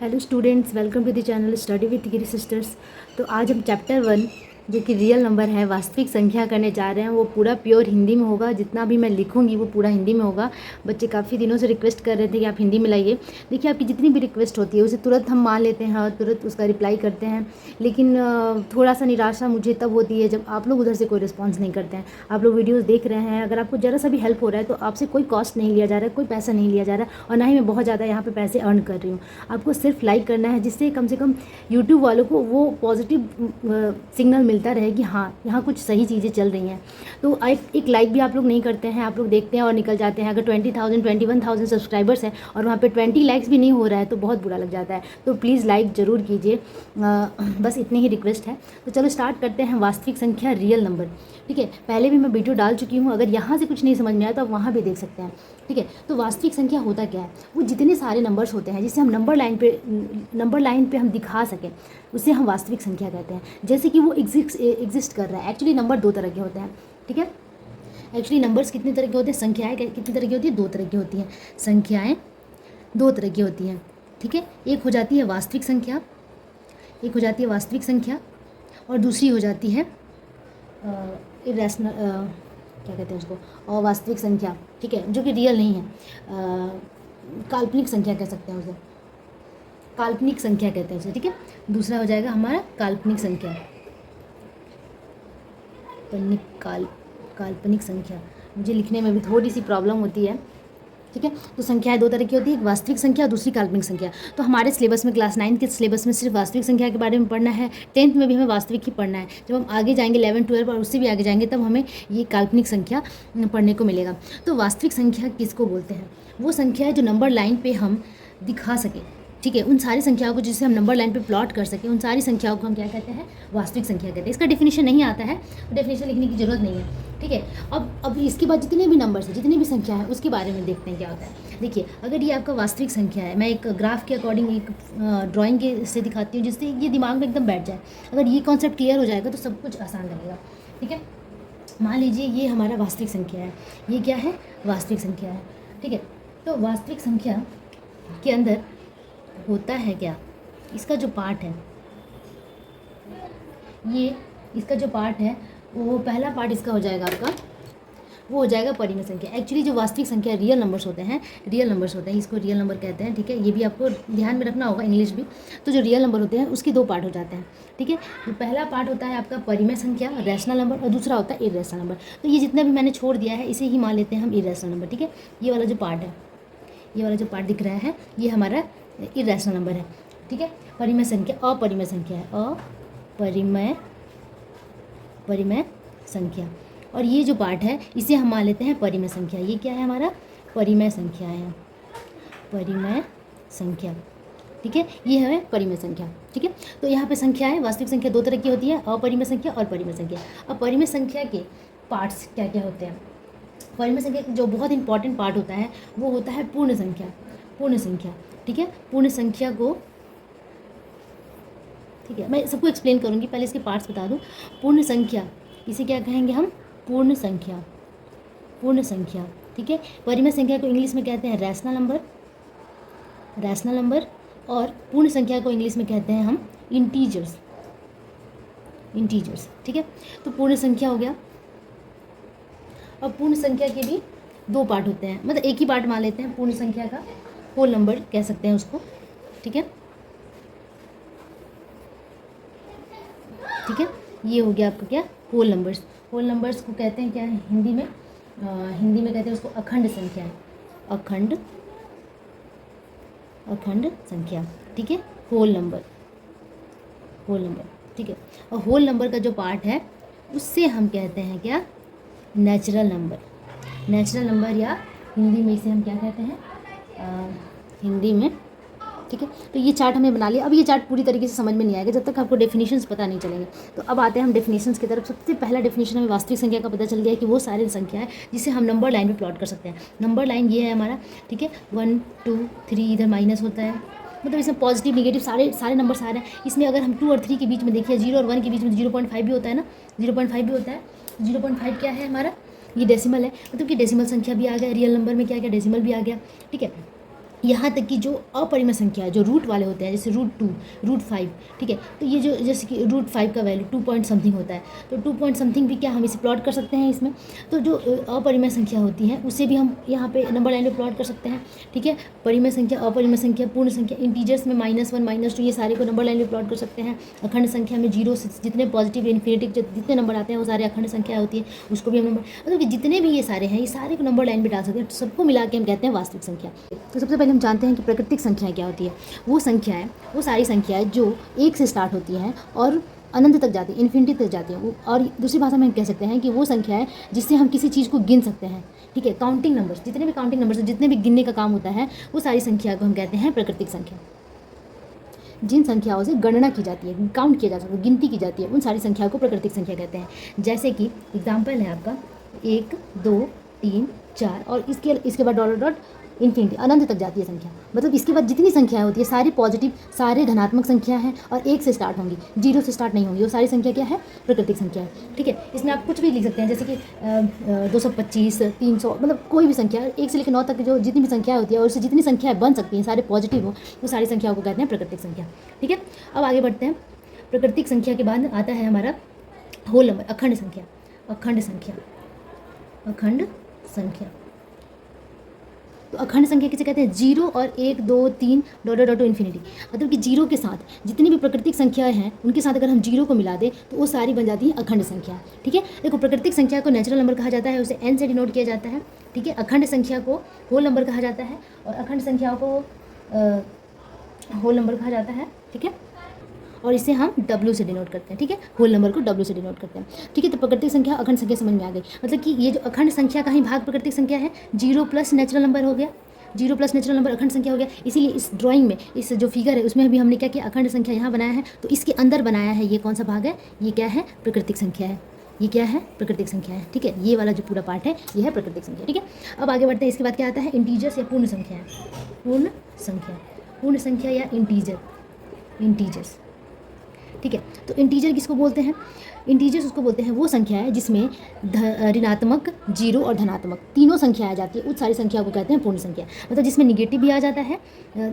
Hello students, welcome to the channel study with Giri sisters. तो आज हम चैप्टर 1 जो कि रियल नंबर है, वास्तविक संख्या करने जा रहे हैं। वो पूरा प्योर हिंदी में होगा। जितना भी मैं लिखूंगी वो पूरा हिंदी में होगा। बच्चे काफ़ी दिनों से रिक्वेस्ट कर रहे थे कि आप हिंदी में लाइए। देखिए, आपकी जितनी भी रिक्वेस्ट होती है उसे तुरंत हम मान लेते हैं और तुरंत उसका रिप्लाई करते हैं, लेकिन थोड़ा सा निराशा मुझे तब होती है जब आप लोग उधर से कोई रिस्पॉन्स नहीं करते हैं। आप लोग वीडियोज़ देख रहे हैं, अगर आपको ज़रा सा भी हेल्प हो रहा है तो आपसे कोई कॉस्ट नहीं लिया जा रहा है, कोई पैसा नहीं लिया जा रहा है, और ना ही मैं बहुत ज़्यादा यहाँ पर पैसे अर्न कर रही हूँ। आपको सिर्फ लाइक करना है, जिससे कम से कम यूट्यूब वालों को वो पॉजिटिव सिग्नल मिलता रहे कि हाँ, यहाँ कुछ सही चीज़ें चल रही हैं। तो एक लाइक भी आप लोग नहीं करते हैं, आप लोग देखते हैं और निकल जाते हैं। अगर 20,000 21,000 सब्सक्राइबर्स हैं और वहाँ पे 20 लाइक्स भी नहीं हो रहा है तो बहुत बुरा लग जाता है। तो प्लीज़ लाइक ज़रूर कीजिए, बस इतनी ही रिक्वेस्ट है। तो चलो स्टार्ट करते हैं। वास्तविक संख्या, रियल नंबर। ठीक है, पहले भी मैं वीडियो डाल चुकी हूँ, अगर यहाँ से कुछ नहीं समझ में आया तो आप वहाँ भी देख सकते हैं। ठीक है, तो वास्तविक संख्या होता क्या है? वो जितने सारे नंबर्स होते हैं जिसे हम नंबर लाइन पे हम दिखा सकें, उसे हम वास्तविक संख्या कहते हैं। जैसे कि वो एग्जिस्ट कर रहा है। एक्चुअली नंबर दो तरह के होते हैं। ठीक है, एक्चुअली नंबर्स कितने तरह के होते हैं, संख्याएं कितनी तरह की होती है? दो तरह की होती हैं। संख्याएं दो तरह की होती हैं। ठीक है, एक हो जाती है वास्तविक संख्या, एक हो जाती है वास्तविक संख्या, और दूसरी हो जाती है इरेशनल, क्या कहते हैं उसको, अवास्तविक संख्या। ठीक है, जो कि रियल नहीं है, काल्पनिक संख्या कह सकते हैं उसे, काल्पनिक संख्या कहते हैं उसे। ठीक है, दूसरा हो जाएगा हमारा काल्पनिक संख्या, काल्पनिक संख्या। मुझे लिखने में भी थोड़ी सी प्रॉब्लम होती है। ठीक है, तो संख्याएं दो तरह की होती है, एक वास्तविक संख्या और दूसरी काल्पनिक संख्या। तो हमारे सिलेबस में, क्लास 9 के सिलेबस में सिर्फ वास्तविक संख्या के बारे में पढ़ना है। 10th में भी हमें वास्तविक ही पढ़ना है। जब हम आगे जाएंगे 11 12 और उससे भी आगे जाएंगे तब हमें ये काल्पनिक संख्या पढ़ने को मिलेगा। तो वास्तविक संख्या किसको बोलते हैं? वो संख्या है जो नंबर लाइन पर हम दिखा सकें। ठीक है, उन सारी संख्याओं को जिसे हम नंबर लाइन पे प्लॉट कर सकें, उन सारी संख्याओं को हम क्या कहते हैं? वास्तविक संख्या कहते हैं। इसका डेफिनेशन नहीं आता है, डेफिनेशन लिखने की जरूरत नहीं है। ठीक है, अब इसके बाद जितने भी नंबर्स हैं, जितनी भी संख्या है, उसके बारे में देखते हैं क्या होता है। देखिए, अगर ये आपका वास्तविक संख्या है, मैं एक ग्राफ के अकॉर्डिंग एक ड्राइंग के से दिखाती हूँ जिससे ये दिमाग में एकदम बैठ जाए। अगर ये कॉन्सेप्ट क्लियर हो जाएगा तो सब कुछ आसान लगेगा। ठीक है, मान लीजिए ये हमारा वास्तविक संख्या है। ये क्या है? वास्तविक संख्या है। ठीक है, तो वास्तविक संख्या के अंदर होता है क्या? इसका जो पार्ट है, ये इसका जो पार्ट है, वो पहला पार्ट इसका हो जाएगा आपका, वो हो जाएगा परिमेय संख्या। एक्चुअली जो वास्तविक संख्या रियल नंबर्स होते हैं, इसको रियल नंबर कहते हैं। ठीक है, ये भी आपको ध्यान में रखना होगा, इंग्लिश भी। तो जो रियल नंबर होते हैं उसके दो पार्ट हो जाते हैं। ठीक है, तो पहला पार्ट होता है आपका परिमेय संख्या, रैशनल नंबर, और दूसरा होता है इरेशनल नंबर। तो ये जितना भी मैंने छोड़ दिया है इसे ही मान लेते हैं हम इरेशनल नंबर। ठीक है, ये वाला जो पार्ट है, ये वाला जो पार्ट दिख रहा है, ये हमारा इरेशनल नंबर है। ठीक है, परिमेय संख्या, अपरिमेय संख्या है, परिमेय संख्या। और ये जो पार्ट है इसे हम मान लेते हैं परिमेय संख्या। ये क्या है हमारा? परिमेय संख्या है, परिमेय संख्या। ठीक है, ये है परिमेय संख्या। ठीक है, तो यहाँ पे संख्या है, वास्तविक संख्या दो तरह की होती है, अपरिमेय संख्या और परिमेय संख्या। अब परिमेय संख्या के पार्ट्स क्या क्या होते हैं? परिमेय संख्या का जो बहुत इंपॉर्टेंट पार्ट होता है वो होता है पूर्ण संख्या, पूर्ण संख्या। ठीक है, पूर्ण संख्या को, ठीक है, मैं सबको एक्सप्लेन करूँगी, पहले इसके पार्ट्स बता दूँ। पूर्ण संख्या, इसे क्या कहेंगे हम? पूर्ण संख्या, पूर्ण संख्या। ठीक है, परिमेय संख्या को इंग्लिश में कहते हैं रैशनल नंबर, रैशनल नंबर, और पूर्ण संख्या को इंग्लिश में कहते हैं हम इंटीजर्स, इंटीजर्स। ठीक है, तो पूर्ण संख्या हो गया। अब पूर्ण संख्या के भी दो पार्ट होते हैं, मतलब एक ही पार्ट मान लेते हैं पूर्ण संख्या का, होल नंबर कह सकते हैं उसको। ठीक है, ठीक है, ये हो गया आपका क्या? Whole numbers. होल नंबर्स को कहते हैं क्या है हिंदी में? हिंदी में कहते हैं उसको अखंड संख्या, अखंड, अखंड संख्या। ठीक है, होल नंबर, होल नंबर। ठीक है, और होल नंबर का जो पार्ट है उससे हम कहते हैं क्या? नेचुरल नंबर, नेचुरल नंबर, या हिंदी में इसे हम क्या कहते हैं? हिंदी में। ठीक है, तो ये चार्ट हमें बना लिया। अब ये चार्ट पूरी तरीके से समझ में नहीं आएगा जब तक आपको डेफिनेशंस पता नहीं चलेंगे। तो अब आते हैं हम डेफिनेशंस की तरफ। सबसे पहला डेफिनेशन हमें वास्तविक संख्या का पता चल गया है कि वो सारी संख्या है जिसे हम नंबर लाइन पे प्लॉट कर सकते हैं। नंबर लाइन ये है हमारा। ठीक है, 1 2 3, इधर माइनस होता है, मतलब इसमें पॉजिटिव नेगेटिव सारे नंबर्स आ रहे हैं। इसमें अगर हम 2 और 3 के बीच में देखिए, 0 और 1 के बीच में 0.5 भी होता है ना, 0.5 भी होता है। 0.5 क्या है हमारा? ये डेसिमल है, मतलब कि डेसिमल संख्या भी आ गया। रियल नंबर में क्या क्या डेसिमल भी आ गया। ठीक है, यहाँ तक कि जो अपरिमेय संख्या है, जो रूट वाले होते हैं, जैसे √2, √5, ठीक है, तो ये जो जैसे कि √5 का वैल्यू 2 पॉइंट समथिंग होता है, तो 2 पॉइंट समथिंग भी क्या हम इसे प्लॉट कर सकते हैं इसमें। तो जो अपरिमेय संख्या होती है उसे भी हम यहाँ पे नंबर लाइन पे प्लॉट कर सकते हैं, ठीक है। परिमेय संख्या, अपरिमेय संख्या, पूर्ण संख्या, इंटीजर्स में -1, -2, ये सारे को नंबर लाइन पे प्लॉट कर सकते हैं। अखंड संख्या में 0 से जितने पॉजिटिव इन्फिनिटी जितने नंबर आते हैं वो सारे अखंड संख्या होती है, उसको भी हम नंबर, मतलब कि जितने भी ये सारे हैं, ये सारे को नंबर लाइन पे डाल सकते हैं, सबको मिला के हम कहते हैं वास्तविक संख्या। तो सबसे पहले हम जानते हैं कि प्राकृतिक संख्याएं क्या होती है। वो संख्याएं, वो सारी संख्याएं जो 1 से स्टार्ट होती हैं और अनंत तक जाती है, इन्फिनिटी तक जाती है। और दूसरी भाषा में हम कह सकते हैं कि वो संख्याएं जिससे हम किसी चीज़ को गिन सकते हैं, ठीक है। काउंटिंग नंबर्स, जितने भी काउंटिंग नंबर्स, जितने भी गिनने का काम होता है, वो सारी संख्या को हम कहते हैं प्राकृतिक संख्या। जिन संख्याओं से गणना की जाती है, काउंट किया जा सकता है, गिनती की जाती है, उन सारी संख्याओं को प्राकृतिक संख्या कहते हैं। जैसे कि एग्जाम्पल है आपका 1, 2, 3, 4 और इसके बाद डॉट डॉट इन्फिनिटी, अनंत तक जाती है संख्या। मतलब इसके बाद जितनी संख्याएं होती है सारी पॉजिटिव, सारे धनात्मक संख्या हैं और 1 से स्टार्ट होंगी, 0 से स्टार्ट नहीं होंगी। वो सारी संख्या क्या है? प्राकृतिक संख्या है, ठीक है। इसमें आप कुछ भी लिख सकते हैं, जैसे कि 225, 300, मतलब कोई भी संख्या 1 से लेकर 9 तक जो जितनी भी संख्या होती है और उससे जितनी संख्याएं बन सकती हैं, सारे पॉजिटिव हो, वो सारी संख्याओं को कहते हैं प्राकृतिक संख्या, ठीक है। अब आगे बढ़ते हैं। प्राकृतिक संख्या के बाद आता है हमारा होल नंबर, अखंड संख्या। अखंड संख्या, अखंड संख्या, तो अखंड संख्या किसे कहते हैं? 0 और 1, 2, 3 डॉट डॉट इन्फिनिटी, मतलब कि 0 के साथ जितनी भी प्राकृतिक संख्याएं हैं उनके साथ अगर हम 0 को मिला दें तो वो सारी बन जाती हैं अखंड संख्या, ठीक है। देखो, प्राकृतिक संख्या को नेचुरल नंबर कहा जाता है, उसे n से डिनोट किया जाता है, ठीक है। अखंड संख्या को होल नंबर कहा जाता है और अखंड संख्याओं को होल नंबर कहा जाता है, ठीक है। और इसे हम W से डिनोट करते हैं, ठीक है। होल नंबर को W से डिनोट करते हैं, ठीक है। तो प्राकृतिक संख्या, अखंड संख्या समझ में आ गई। मतलब कि ये जो अखंड संख्या का ही भाग प्राकृतिक संख्या है, 0 प्लस नेचुरल नंबर हो गया, 0 प्लस नेचुरल नंबर अखंड संख्या हो गया। इसीलिए इस ड्राइंग में, इस जो फिगर है उसमें भी हमने क्या किया? अखंड संख्या यहाँ बनाया है, तो इसके अंदर बनाया है। ये कौन सा भाग है? ये क्या है? प्राकृतिक संख्या है। ये क्या है? प्राकृतिक संख्या है, ठीक है। ये वाला जो पूरा पार्ट है ये है प्राकृतिक संख्या, ठीक है। अब आगे बढ़ते हैं। इसके बाद क्या आता है? इंटीजर्स या पूर्ण संख्या। पूर्ण संख्या, पूर्ण संख्या या इंटीजर, इंटीजर्स, ठीक है। तो इंटीजर किसको बोलते हैं? इंटीजर्स उसको बोलते हैं वो संख्या है जिसमें ऋणात्मक, 0 और धनात्मक तीनों संख्या आ जाती है, उस सारी संख्या को कहते हैं पूर्ण संख्या। मतलब जिसमें निगेटिव भी आ जाता है,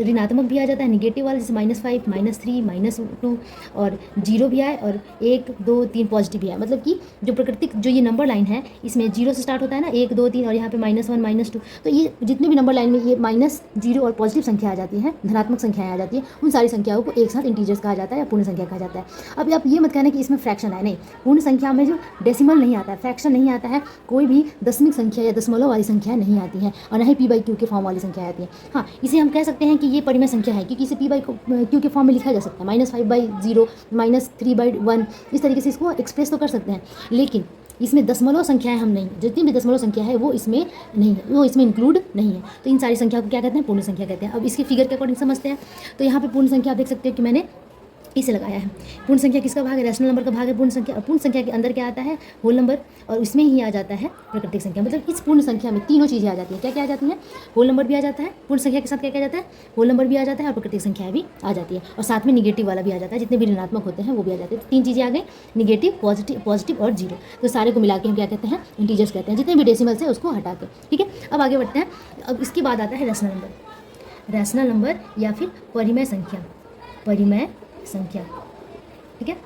ऋणात्मक भी आ जाता है, निगेटिव वाला जैसे -5, -3, -2 और 0 भी आए और 1, 2, 3 पॉजिटिव भी आए। मतलब कि जो प्राकृतिक जो ये नंबर लाइन है इसमें 0 से स्टार्ट होता है ना, 1, 2, 3 और यहाँ पे -1, -2, तो ये जितने भी नंबर लाइन में ये -0 और पॉजिटिव संख्या आ जाती है, धनात्मक संख्याएं आ जाती है, उन सारी संख्याओं को एक साथ इंटीजर्स कहा जाता है या पूर्ण संख्या कहा जाता है। अब आप ये मत कहना कि इसमें फ्रैक्शन है, नहीं। पूर्ण संख्या में जो डेसिमल नहीं आता है, फ्रैक्शन नहीं आता है, कोई भी दशमिक संख्या या दशमलव वाली संख्या नहीं आती है और न ही p/q के फॉर्म वाली संख्या आती है। हाँ, इसे हम कह सकते हैं कि ये परिमेय संख्या है क्योंकि इसे p/q के फॉर्म में लिखा जा सकता है, -5/0, -3/1, इस तरीके से इसको एक्सप्रेस तो कर सकते हैं। लेकिन इसमें दशमलव संख्याएं हम नहीं, जितनी भी दशमलव संख्या है वो इसमें नहीं है, वो इसमें इंक्लूड नहीं है। तो इन सारी संख्या को क्या कहते हैं? पूर्ण संख्या कहते हैं। अब इसके फिगर के अकॉर्डिंग समझते हैं। तो यहाँ पे पूर्ण संख्या आप देख सकते हो कि मैंने इसे लगाया है। पूर्ण संख्या किसका भाग है? रैशनल नंबर का भाग है पूर्ण संख्या। और पूर्ण संख्या के अंदर क्या आता है? होल नंबर, और इसमें ही आ जाता है प्राकृतिक संख्या। मतलब इस पूर्ण संख्या में तीनों चीज़ें आ जाती हैं। क्या क्या आ जाती हैं? होल नंबर भी आ जाता है, पूर्ण संख्या के साथ क्या क्या आ जाता है? होल नंबर भी आ जाता है और प्राकृतिक संख्या भी आ जाती है, और साथ में निगेटिव वाला भी आ जाता है, जितने भी ऋणात्मक होते हैं वो भी आ जाते हैं। तो 3 चीज़ें आ गई, निगेटिव, पॉजिटिव और 0। तो सारे को मिला के हम क्या कहते हैं? इंटीजर्स कहते हैं, जितने भी डेसिमल्स है उसको हटा के, ठीक है। अब आगे बढ़ते हैं। अब इसके बाद आता है रैशनल नंबर। रैशनल नंबर या फिर परिमेय संख्या, परिमेय संख्या, ठीक है।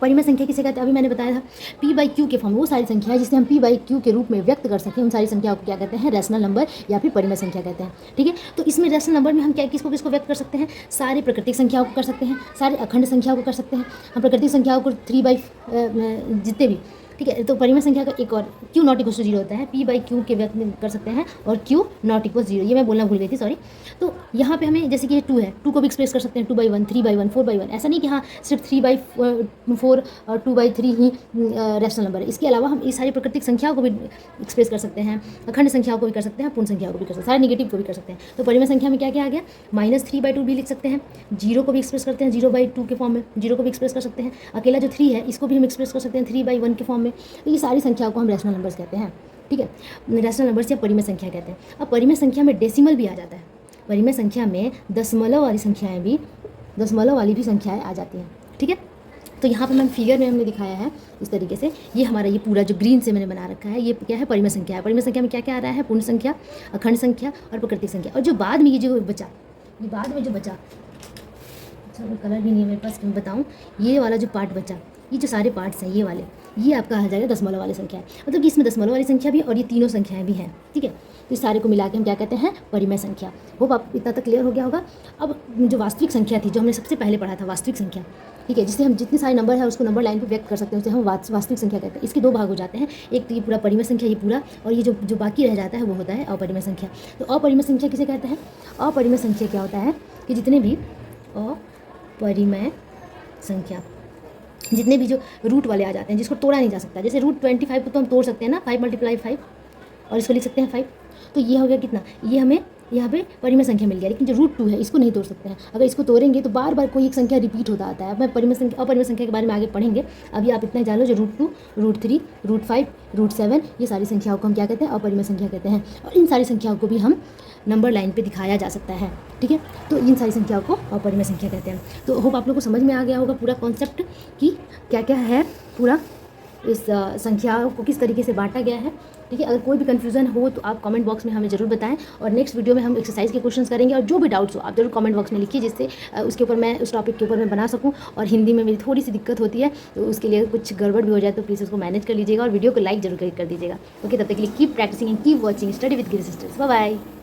परिमेय संख्या किसे कहते हैं? अभी मैंने बताया था p/q के फॉर्म, वो सारी संख्या है जिसे हम p/q के रूप में व्यक्त कर सकें, उन सारी संख्याओं को क्या कहते हैं? रैशनल नंबर या फिर परिमेय संख्या कहते हैं, ठीक है। तो इसमें रैशनल नंबर में हम क्या किसको किसको व्यक्त कर सकते हैं? सारी प्राकृतिक संख्याओं को कर सकते हैं, सारे अखंड संख्याओं को कर सकते हैं। हम प्राकृतिक संख्याओं को 3 जितने भी, ठीक है। तो परिमेय संख्या का एक और q ≠ 0 होता है, p/q के व्यक्त में कर सकते हैं और q ≠ 0, ये मैं बोलना भूल गई थी, सॉरी। तो यहाँ पे हमें जैसे कि ये 2 है, 2 को भी एक्सप्रेस कर सकते हैं 2/1, 3/1, 4/1। ऐसा नहीं कि हाँ सिर्फ 3/4 और 2/3 ही रैशनल नंबर है। इसके अलावा हम इस सारी प्राकृतिक संख्याओं को भी एक्सप्रेस कर सकते हैं, अखंड संख्याओं को भी कर सकते हैं, पूर्ण संख्याओं को भी कर सकते हैं, सारे निगेटिव को भी कर सकते हैं। तो परिमेय संख्या में क्या क्या आ गया? -3/2 भी लिख सकते हैं, 0 को भी एक्सप्रेस करते हैं 0/2 के फॉर्म में, 0 को भी एक्सप्रेस कर सकते हैं। अकेला जो 3 है इसको भी हम एक्सप्रेस कर सकते हैं 3/1 के फॉर्म में। तो ये सारी संख्याओं को हम रैशनल नंबर्स कहते हैं, ठीक है। रैशनल नंबर्स या परिमेय संख्या कहते हैं। अब परिमेय संख्या में डेसिमल भी आ जाता है, परिमेय संख्या में दशमलव वाली संख्याएं भी, दशमलव वाली भी संख्याएं आ जाती हैं, ठीक है। तो यहाँ पे मैम फिगर में हमने दिखाया है इस तरीके से। ये हमारा ये पूरा जो ग्रीन से मैंने बना रखा है ये क्या है, परिमेय संख्या है। परिमेय संख्या में क्या क्या आ रहा है, पूर्ण संख्या, अखंड संख्या और प्राकृतिक संख्या। और जो बाद में ये जो बचा, ये बाद में जो बचा, अच्छा कोई कलर भी नहीं है मेरे पास, मैं बताऊँ, ये वाला जो पार्ट बचा, ये जो सारे पार्ट्स हैं ये वाले, ये आपका आ जाएगा दशमलव वाली संख्या है। मतलब कि इसमें दशमलव वाली संख्या भी है और ये तीनों संख्याएं भी हैं, ठीक है। तो इस सारे को मिला के हम क्या कहते हैं, परिमेय संख्या। होप आप इतना तक क्लियर हो गया होगा। अब जो वास्तविक संख्या थी, जो हमने सबसे पहले पढ़ा था, वास्तविक संख्या, ठीक है, जिससे हम जितने सारे नंबर है उसको नंबर लाइन पे व्यक्त कर सकते हैं, उसे हम वास्तविक संख्या कहते हैं। इसके दो भाग हो जाते हैं, एक तो ये पूरा परिमेय संख्या ये पूरा, और ये जो बाकी रह जाता है वो होता है अपरिमेय संख्या। तो अपरिमेय संख्या किसे कहते हैं, अपरिमेय संख्या क्या होता है कि जितने भी अपरिमेय संख्या, जितने भी जो रूट वाले आ जाते हैं जिसको तोड़ा नहीं जा सकता, जैसे रूट 25 को तो हम तोड़ सकते हैं ना, 5 × 5 और इसको लिख सकते हैं 5, तो ये हो गया कितना, ये हमें यहाँ पे परिमेय संख्या मिल गया। लेकिन जो रूट 2 है इसको नहीं तोड़ सकते हैं, अगर इसको तोड़ेंगे तो बार बार कोई एक संख्या रिपीट होता आता है। अब मैं परिमेय संख्या, अपरिमेय संख्या के बारे में आगे पढ़ेंगे, अभी आप इतना जान लो, जो रूट 2, रूट 3, रूट 5, रूट 7, ये सारी संख्याओं को हम क्या कहते हैं, अपरिमेय संख्या कहते हैं। और इन सारी संख्याओं को भी हम नंबर लाइन पे दिखाया जा सकता है, ठीक है। तो इन सारी संख्याओं को अपरिमेय संख्या कहते हैं। तो होप आप लोग को समझ में आ गया होगा पूरा कॉन्सेप्ट कि क्या क्या है, पूरा इस संख्याओं को किस तरीके से बांटा गया है, ठीक है। अगर कोई भी कन्फ्यूज़न हो तो आप कमेंट बॉक्स में हमें ज़रूर बताएं, और नेक्स्ट वीडियो में हम एक्सरसाइज के क्वेश्चंस करेंगे। और जो भी डाउट्स हो आप जरूर कमेंट बॉक्स में लिखिए, जिससे उसके ऊपर मैं उस टॉपिक के ऊपर मैं बना सकूं। और हिंदी में मेरी थोड़ी सी दिक्कत होती है, तो उसके लिए कुछ गड़बड़ भी हो जाए तो प्लीज़ उसको मैनेज कर लीजिएगा, और वीडियो को लाइक जरूर कर दीजिएगा। ओके, तब तक के लिए keep practising and keep watching study with Giri sisters. Bye bye.